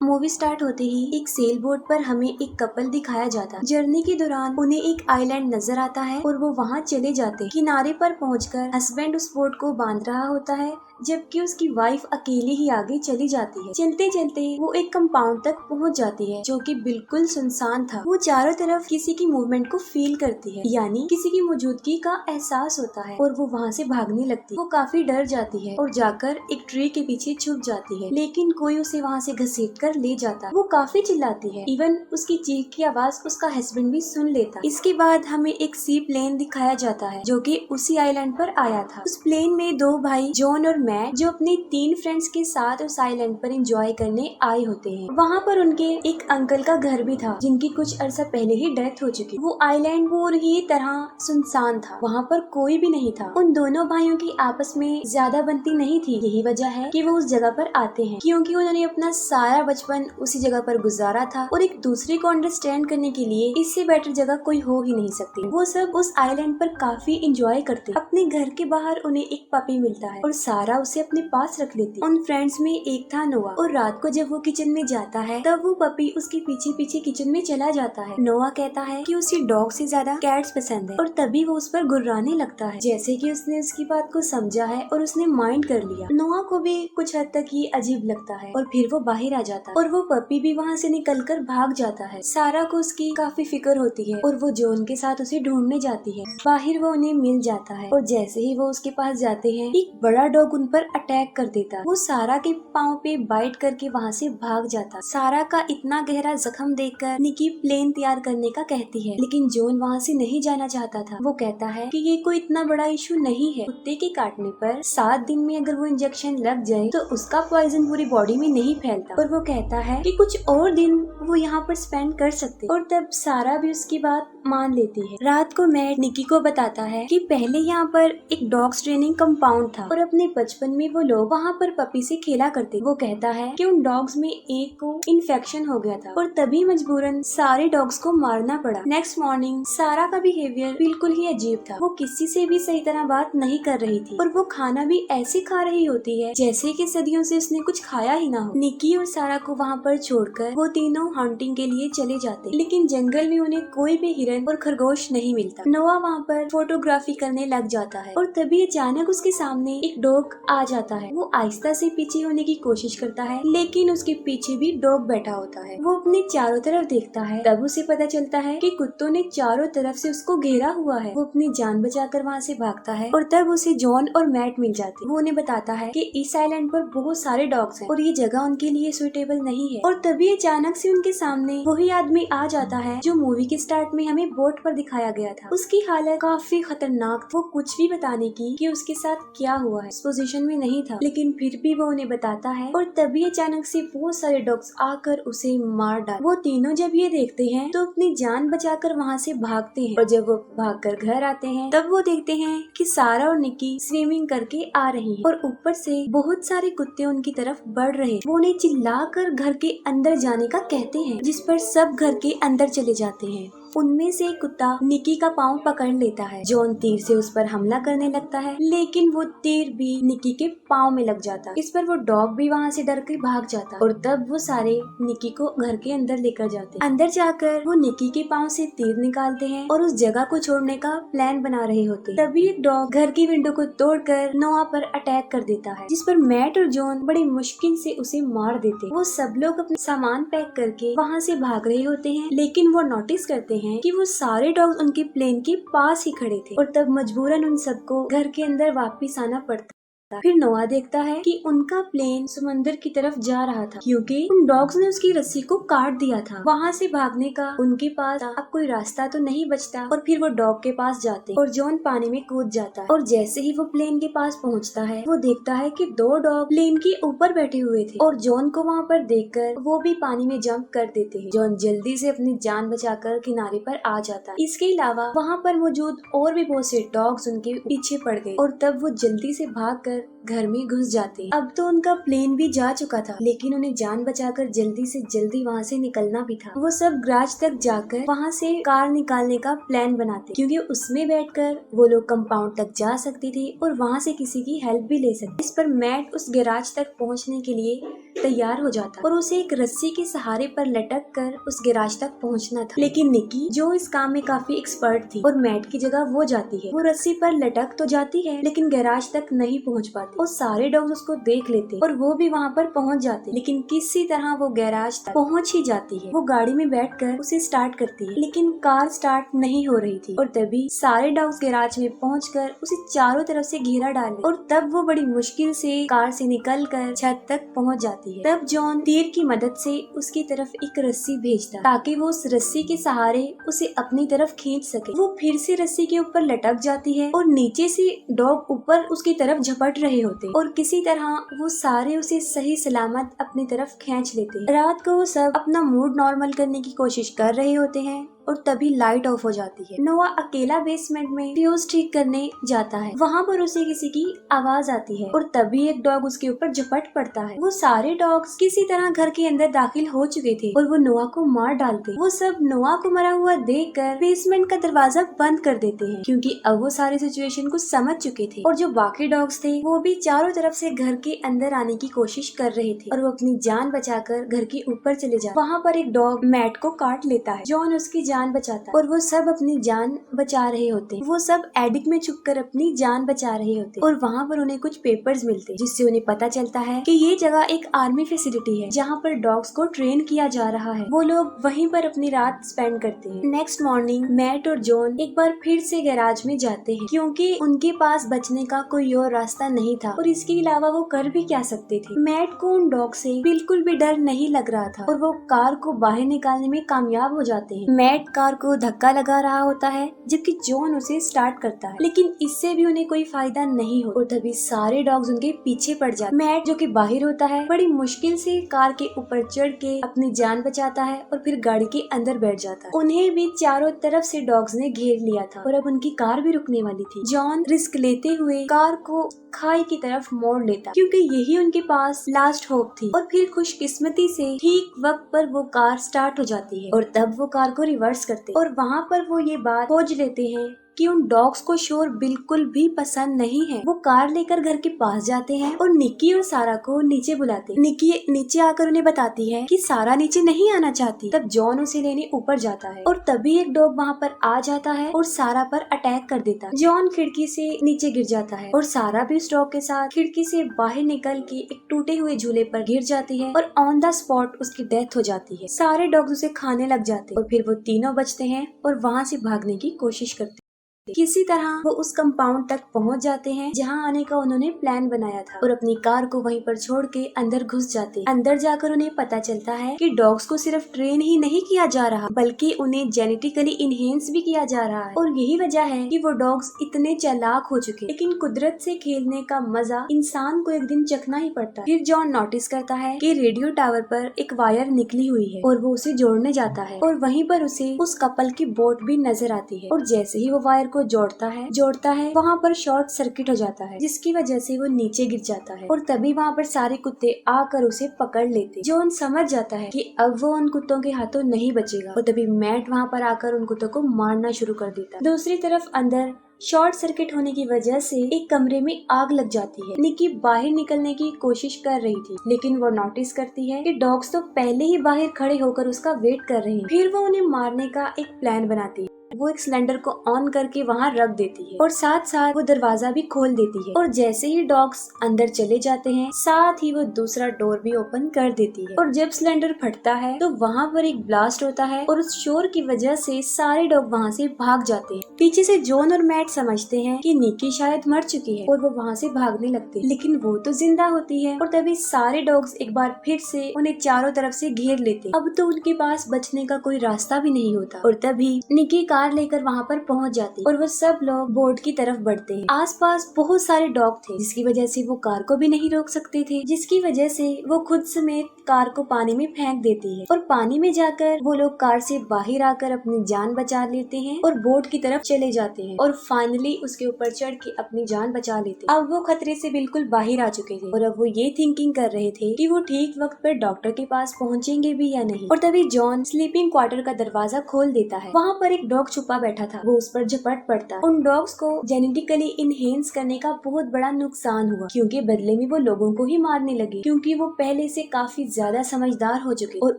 Movie start होते ही एक sail boat पर हमें एक कपल दिखाया जाता है। जर्नी के दौरान उन्हें एक आइलैंड नजर आता है और वो वहाँ चले जाते हैं। किनारे पर पहुंचकर हस्बैंड उस बोट को बांध रहा होता है, जबकि उसकी वाइफ अकेले ही आगे चली जाती है। चलते चलते वो एक कंपाउंड तक पहुंच जाती है जो कि बिल्कुल सुनसान था। वो चारों तरफ किसी की मूवमेंट को फील करती है, यानी किसी की मौजूदगी का एहसास होता है और वो वहाँ से भागने लगती है। वो काफी डर जाती है और जाकर एक ट्री के पीछे छुप जाती है, लेकिन कोई उसे वहाँ से घसीट कर ले जाता है। वो काफी चिल्लाती है, इवन उसकी चीख की आवाज उसका हस्बैंड भी सुन लेता। इसके बाद हमें एक सी प्लेन दिखाया जाता है जो कि उसी आइलैंड पर आया था। उस प्लेन में दो भाई जॉन और मैट जो अपने 3 फ्रेंड्स के साथ उस आइलैंड पर एंजॉय करने आए होते हैं। वहाँ पर उनके एक अंकल का घर भी था जिनकी कुछ अरसा पहले ही डेथ हो चुकी। वो आइलैंड पूरी तरह सुनसान था, वहाँ पर कोई भी नहीं था। उन दोनों भाइयों की आपस में ज्यादा बनती नहीं थी। यही वजह है कि वो उस जगह पर आते हैं, क्योंकि उन्होंने अपना सारा बचपन उसी जगह पर गुजारा था और एक दूसरे को अंडरस्टैंड करने के लिए इससे बेटर जगह कोई हो ही नहीं सकती। वो सब उस आइलैंड पर काफी इंजॉय करते। अपने घर के बाहर उन्हें एक पपी मिलता है और सारा उसे अपने पास रख लेती। उन फ्रेंड्स में एक था नोआ, और रात को जब वो किचन में जाता है तब वो पपी उसके पीछे पीछे किचन में चला जाता है। नोआ कहता है कि उसे डॉग से ज्यादा कैट्स पसंद है और तभी वो उस पर गुर्राने लगता है, जैसे कि उसने उसकी बात को समझा है और उसने माइंड कर लिया। नोआ को भी कुछ हद तक ये अजीब लगता है और फिर वो बाहर आ जाता है और वो पपी भी वहाँ से निकलकर भाग जाता है। सारा को उसकी काफी फिक्र होती है और वो जॉन के साथ उसे ढूंढने जाती है। बाहर वो उन्हें मिल जाता है और जैसे ही वो उसके पास जाते हैं एक बड़ा डॉग उन पर अटैक कर देता है। वो सारा के पाँव पे बाइट करके वहाँ से भाग जाता। सारा का इतना गहरा जख्म देखकर निकी प्लेन तैयार करने का कहती है, लेकिन जॉन वहाँ से नहीं जाना चाहता था। वो कहता है कि ये कोई इतना बड़ा इशू नहीं है। कुत्ते के काटने पर 7 दिन में अगर वो इंजेक्शन लग जाए तो उसका पॉइजन पूरी बॉडी में नहीं फैलता। और वो कहता है कि कुछ और दिन वो यहाँ पर स्पेंड कर सकते, और तब सारा भी उसकी बात मान लेती है। रात को मैट निकी को बताता है कि पहले यहाँ पर एक डॉग्स ट्रेनिंग कंपाउंड था और अपने बचपन में वो लोग वहाँ पर पपी से खेला करते। वो कहता है कि उन डॉग्स में एक को इन्फेक्शन हो गया था और तभी मजबूरन सारे डॉग्स को मारना पड़ा। नेक्स्ट मॉर्निंग सारा का बिहेवियर बिल्कुल ही अजीब था। वो किसी से भी सही तरह बात नहीं कर रही थी और वो खाना भी ऐसे खा रही होती है जैसे कि सदियों से उसने कुछ खाया ही ना हो। निकी और सारा को वहाँ पर छोड़कर वो तीनों हंटिंग के लिए चले जाते, लेकिन जंगल में उन्हें कोई भी हिरन और खरगोश नहीं मिलता। नोआ वहाँ पर फोटोग्राफी करने लग जाता है और तभी अचानक उसके सामने एक डॉग आ जाता है। वो आहिस्ता से पीछे होने की कोशिश करता है, लेकिन उसके पीछे भी डॉग बैठा होता है। वो अपने चारों तरफ देखता है, तब उसे पता चलता है कि कुत्तों ने चारों तरफ से उसको घेरा हुआ है। वो अपनी जान बचाकर वहाँ से भागता है और तब उसे जॉन और मैट मिल जाते हैं। वो उन्हें बताता है कि इस आइलैंड पर बहुत सारे डॉग्स हैं और ये जगह उनके लिए सुइटेबल नहीं है। और तभी अचानक से उनके सामने वही आदमी आ जाता है जो मूवी के स्टार्ट में हमें बोट पर दिखाया गया था। उसकी हालत काफी खतरनाक। वो कुछ भी बताने की कि उसके साथ क्या हुआ है इस पोजीशन में नहीं था, लेकिन फिर भी वो उन्हें बताता है। और तभी अचानक से बहुत सारे डॉग्स आकर उसे मार डाल। वो तीनों जब ये देखते हैं तो अपनी जान बचाकर वहाँ से भागते हैं, और जब वो भागकर घर आते हैं तब वो देखते हैं कि सारा और निकी स्विमिंग करके आ रही हैं और ऊपर से बहुत सारे कुत्ते उनकी तरफ बढ़ रहे हैं। वो उन्हें चिल्लाकर घर के अंदर जाने का कहते हैं, जिस पर सब घर के अंदर चले जाते हैं। उनमें से एक कुत्ता निकी का पाँव पकड़ लेता है। जॉन तीर से उस पर हमला करने लगता है, लेकिन वो तीर भी निकी के पाँव में लग जाता। इस पर वो डॉग भी वहाँ से डर के भाग जाता और तब वो सारे निकी को घर के अंदर लेकर जाते। अंदर जाकर वो निकी के पाँव से तीर निकालते हैं और उस जगह को छोड़ने का प्लान बना रहे होते। तभी एक डॉग घर की विंडो को तोड़कर नोआ पर अटैक कर देता है, जिस पर मैट और जॉन बड़ी मुश्किल से उसे मार देते। वो सब लोग अपने सामान पैक करके वहाँ से भाग रहे होते हैं, लेकिन वो नोटिस करते हैं कि वो सारे डॉग्स उनके प्लेन के पास ही खड़े थे और तब मजबूरन उन सबको घर के अंदर वापस आना पड़ता। फिर नोआ देखता है कि उनका प्लेन समंदर की तरफ जा रहा था, क्योंकि उन डॉग्स ने उसकी रस्सी को काट दिया था। वहाँ से भागने का उनके पास अब कोई रास्ता तो नहीं बचता और फिर वो डॉग के पास जाते और जॉन पानी में कूद जाता है। और जैसे ही वो प्लेन के पास पहुँचता है वो देखता है कि 2 डॉग प्लेन के ऊपर बैठे हुए थे और जॉन को वहाँ पर देखकर वो भी पानी में जंप कर देते हैं। जॉन जल्दी से अपनी जान बचाकर किनारे पर आ जाता है। इसके अलावा वहाँ पर मौजूद और भी बहुत से डॉग्स उनके पीछे पड़ गए और तब वो जल्दी से भाग कर घर में घुस जाते। अब तो उनका प्लेन भी जा चुका था, लेकिन उन्हें जान बचाकर जल्दी से जल्दी वहाँ से निकलना भी था। वो सब गैराज तक जाकर वहाँ से कार निकालने का प्लान बनाते, क्योंकि उसमें बैठकर वो लोग कंपाउंड तक जा सकते थे और वहाँ से किसी की हेल्प भी ले सकते। इस पर मैट उस गैराज तक पहुँचने के लिए तैयार हो जाता और उसे एक रस्सी के सहारे पर लटक कर उस गैराज तक पहुंचना था। लेकिन निकी, जो इस काम में काफी एक्सपर्ट थी, और मैट की जगह वो जाती है। वो रस्सी पर लटक तो जाती है, लेकिन गैराज तक नहीं पहुंच पाती और सारे डॉग्स उसको देख लेते और वो भी वहाँ पर पहुंच जाते। लेकिन किसी तरह वो गैराज तक पहुंच ही जाती है। वो गाड़ी में बैठकर उसे स्टार्ट करती है, लेकिन कार स्टार्ट नहीं हो रही थी। और तभी सारे डॉग्स गैराज में पहुंचकर उसे चारों तरफ से घेरा डाले और तब वो बड़ी मुश्किल से कार से निकलकर छत तक पहुंच जाती है। तब जॉन तीर की मदद से उसकी तरफ एक रस्सी भेजता, ताकि वो उस रस्सी के सहारे उसे अपनी तरफ खींच सके। वो फिर से रस्सी के ऊपर लटक जाती है और नीचे से डॉग ऊपर उसकी तरफ झपट रहे होते और किसी तरह वो सारे उसे सही सलामत अपनी तरफ खींच लेते हैं। रात को वो सब अपना मूड नॉर्मल करने की कोशिश कर रहे होते हैं और तभी लाइट ऑफ हो जाती है। नोआ अकेला बेसमेंट में फ्यूज ठीक करने जाता है। वहाँ पर उसे किसी की आवाज आती है और तभी एक डॉग उसके ऊपर झपट पड़ता है। वो सारे डॉग्स किसी तरह घर के अंदर दाखिल हो चुके थे और वो नोआ को मार डालते। वो सब नोआ को मरा हुआ देखकर बेसमेंट का दरवाजा बंद कर देते हैं, क्योंकि अब वो सारी सिचुएशन को समझ चुके थे। और जो बाकी डॉग्स थे वो भी चारों तरफ से घर के अंदर आने की कोशिश कर रहे थे और वो अपनी जान बचाकर घर के ऊपर चले जाते। वहाँ पर एक डॉग मैट को काट लेता है। जॉन उसकी जान बचाता और वो सब अपनी जान बचा रहे होते। वो सब एडिक में छुपकर अपनी जान बचा रहे होते और वहाँ पर उन्हें कुछ पेपर्स मिलते, जिससे उन्हें पता चलता है कि ये जगह एक आर्मी फैसिलिटी है, जहाँ पर डॉग्स को ट्रेन किया जा रहा है। वो लोग वहीं पर अपनी रात स्पेंड करते हैं। नेक्स्ट मॉर्निंग मैट और जॉन एक बार फिर से गैराज में जाते हैं, क्योंकि उनके पास बचने का कोई और रास्ता नहीं था और इसके अलावा वो कर भी क्या सकते थे। मैट को उन डॉग से बिल्कुल भी डर नहीं लग रहा था और वो कार को बाहर निकालने में कामयाब हो जाते हैं। मैट कार को धक्का लगा रहा होता है, जबकि जॉन उसे स्टार्ट करता है, लेकिन इससे भी उन्हें कोई फायदा नहीं हो और तभी सारे डॉग्स उनके पीछे पड़ जाते। मैट, जो कि बाहर होता है, बड़ी मुश्किल से कार के ऊपर चढ़ के अपनी जान बचाता है और फिर गाड़ी के अंदर बैठ जाता है। उन्हें भी चारों तरफ से डॉग्स ने घेर लिया था और अब उनकी कार भी रुकने वाली थी। जॉन रिस्क लेते हुए कार को खाई की तरफ मोड़ लेता, क्योंकि यही उनके पास लास्ट होप थी। और फिर खुशकिस्मती से ठीक वक्त पर वो कार स्टार्ट हो जाती है और तब वो कार को रिवर्स करते और वहाँ पर वो ये बात खोज लेते हैं कि उन डॉग्स को शोर बिल्कुल भी पसंद नहीं है। वो कार लेकर घर के पास जाते हैं और निकी और सारा को नीचे बुलाते। निकी नीचे आकर उन्हें बताती है कि सारा नीचे नहीं आना चाहती। तब जॉन उसे लेने ऊपर जाता है और तभी एक डॉग वहाँ पर आ जाता है और सारा पर अटैक कर देता है। जॉन खिड़की से नीचे गिर जाता है और सारा भी उस डॉग के साथ खिड़की से बाहर निकल के एक टूटे हुए झूले पर गिर जाती है और ऑन द स्पॉट उसकी डेथ हो जाती है। सारे डॉग्स उसे खाने लग जाते और फिर वो तीनों बचते हैं और वहाँ से भागने की कोशिश करते। किसी तरह वो उस कंपाउंड तक पहुंच जाते हैं जहां आने का उन्होंने प्लान बनाया था और अपनी कार को वहीं पर छोड़ के अंदर घुस जाते। अंदर जाकर उन्हें पता चलता है कि डॉग्स को सिर्फ ट्रेन ही नहीं किया जा रहा, बल्कि उन्हें जेनेटिकली इनहेंस भी किया जा रहा है। और यही वजह है कि वो डॉग्स इतने चालाक हो चुके। लेकिन कुदरत से खेलने का मजा इंसान को एक दिन चखना ही पड़ता है। फिर जॉन नोटिस करता है कि रेडियो टावर पर एक वायर निकली हुई है और वो उसे जोड़ने जाता है और वहीं पर उसे उस कपल की बोट भी नजर आती है। और जैसे ही वो वायर को जोड़ता है वहाँ पर शॉर्ट सर्किट हो जाता है, जिसकी वजह से वो नीचे गिर जाता है और तभी वहाँ पर सारे कुत्ते आकर उसे पकड़ लेते। जॉन समझ जाता है कि अब वो उन कुत्तों के हाथों नहीं बचेगा और तभी मैट वहाँ पर आकर उन कुत्तों को मारना शुरू कर देता। दूसरी तरफ अंदर शॉर्ट सर्किट होने की वजह से एक कमरे में आग लग जाती है। निकी बाहर निकलने की कोशिश कर रही थी, लेकिन वो नोटिस करती है कि डॉग्स तो पहले ही बाहर खड़े होकर उसका वेट कर रहे हैं। फिर वो उन्हें मारने का एक प्लान बनाती है। वो एक सिलेंडर को ऑन करके वहाँ रख देती है और साथ साथ वो दरवाजा भी खोल देती है और जैसे ही डॉग्स अंदर चले जाते हैं साथ ही वो दूसरा डोर भी ओपन कर देती है। और जब सिलेंडर फटता है तो वहाँ पर एक ब्लास्ट होता है और उस शोर की वजह से सारे डॉग वहाँ से भाग जाते हैं। पीछे से जॉन और मैट समझते हैं कि निकी शायद मर चुकी है और वो वहाँ से भागने लगते हैं, लेकिन वो तो जिंदा होती है। और तभी सारे डॉग्स एक बार फिर से उन्हें चारों तरफ से घेर लेते। अब तो उनके पास बचने का कोई रास्ता भी नहीं होता और तभी निकी कार लेकर वहाँ पर पहुँच जाती और वो सब लोग बोट की तरफ बढ़ते हैं। आसपास बहुत सारे डॉग थे जिसकी वजह से वो कार को भी नहीं रोक सकते थे, जिसकी वजह से वो खुद समेत कार को पानी में फेंक देती है और पानी में जाकर वो लोग कार से बाहर आकर अपनी जान बचा लेते हैं और बोट की तरफ चले जाते हैं और फाइनली उसके ऊपर चढ़ के अपनी जान बचा लेते हैं। अब वो खतरे से बिल्कुल बाहर आ चुके थे और अब वो ये थिंकिंग कर रहे थे कि वो ठीक वक्त पर डॉक्टर के पास पहुंचेंगे भी या नहीं। और तभी जॉन स्लीपिंग क्वार्टर का दरवाजा खोल देता है। वहाँ पर एक डॉग छुपा बैठा था, वो उस पर झपट पड़ता है। उन डॉग्स को जेनेटिकली इनहेंस करने का बहुत बड़ा नुकसान हुआ क्योंकि बदले में वो लोगों को ही मारने लगे क्योंकि वो पहले से काफी ज्यादा समझदार हो चुके और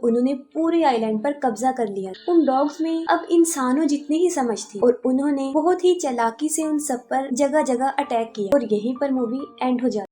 उन्होंने पूरे आइलैंड पर कब्जा कर लिया। उन डॉग्स में अब इंसानों जितनी ही समझ थी और उन्होंने बहुत ही चालाकी से उन सब पर जगह जगह अटैक किया और यहीं पर मूवी एंड हो जाती।